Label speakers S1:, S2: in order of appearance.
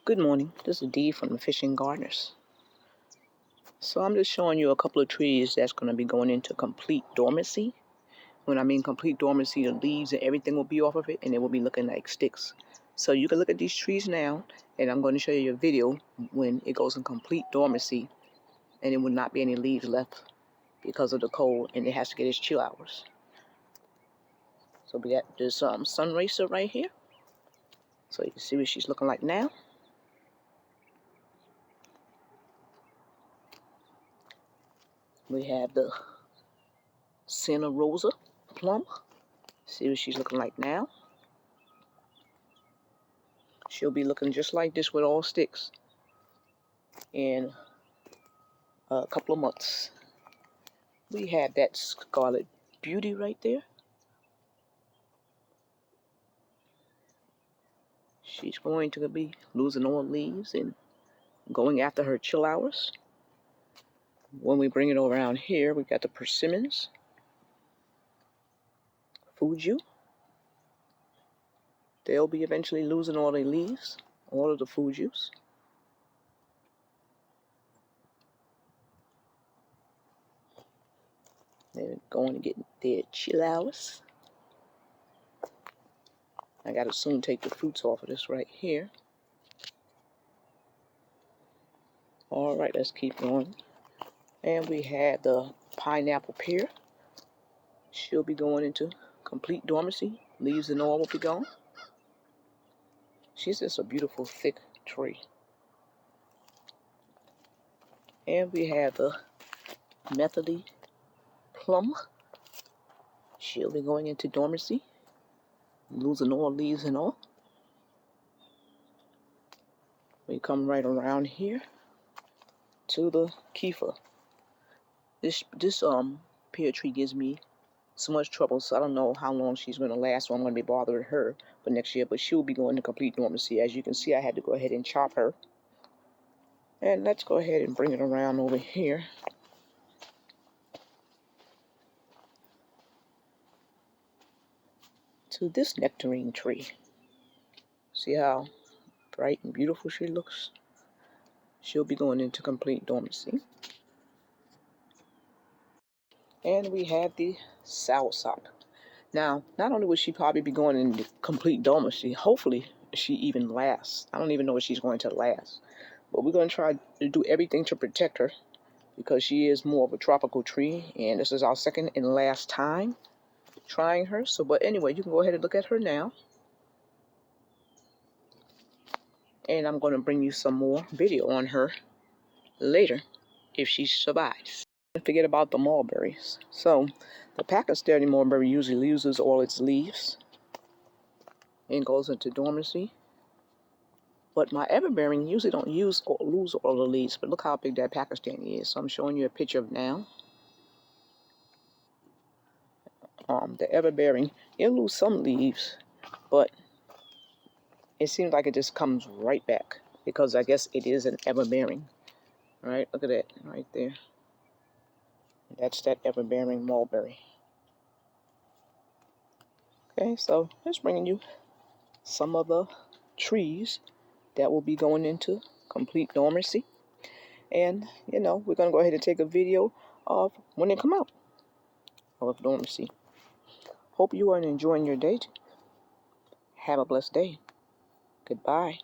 S1: Good morning, this is Dee from the Fishing Gardeners. So I'm just showing you a couple of trees that's going to be going into complete dormancy. When I mean complete dormancy, the leaves and everything will be off of it and it will be looking like sticks. So you can look at these trees now, and I'm going to show you a video when it goes in complete dormancy and it will not be any leaves left because of the cold, and it has to get its chill hours. So we got this sun racer right here. So you can see what she's looking like now. We have the Santa Rosa plum. See what she's looking like now. She'll be looking just like this with all sticks in a couple of months. We have that Scarlet Beauty right there. She's going to be losing all leaves and going after her chill hours. When we bring it around here, we got the persimmons, Fuju. They'll be eventually losing all their leaves, all of the Fujus. They're going to get their chill hours. I gotta soon take the fruits off of this right here. Alright, let's keep going. And we have the pineapple pear. She'll be going into complete dormancy. Leaves and all will be gone. She's just a beautiful thick tree. And we have the methody plum. She'll be going into dormancy, losing all leaves and all. We come right around here to the kefir. This pear tree gives me so much trouble, so I don't know how long she's going to last, so I'm going to be bothering her for next year, but she'll be going to complete dormancy. As you can see, I had to go ahead and chop her. And let's go ahead and bring it around over here. To this nectarine tree. See how bright and beautiful she looks? She'll be going into complete dormancy. And we have the soursop. Now, not only will she probably be going into complete dormancy, hopefully she even lasts. I don't even know if she's going to last. But we're going to try to do everything to protect her because she is more of a tropical tree, and this is our second and last time trying her. So, but anyway, you can go ahead and look at her now. And I'm going to bring you some more video on her later if she survives. Don't forget about the mulberries. So the Pakistani mulberry usually loses all its leaves and goes into dormancy. But my everbearing usually don't lose all the leaves. But look how big that Pakistani is. So I'm showing you a picture of now. The everbearing, it'll lose some leaves, but it seems like it just comes right back because I guess it is an everbearing. All right, look at that right there. That's that everbearing mulberry. Okay, so just bringing you some of the trees that will be going into complete dormancy. And, you know, we're going to go ahead and take a video of when they come out of dormancy. Hope you are enjoying your day. Have a blessed day. Goodbye.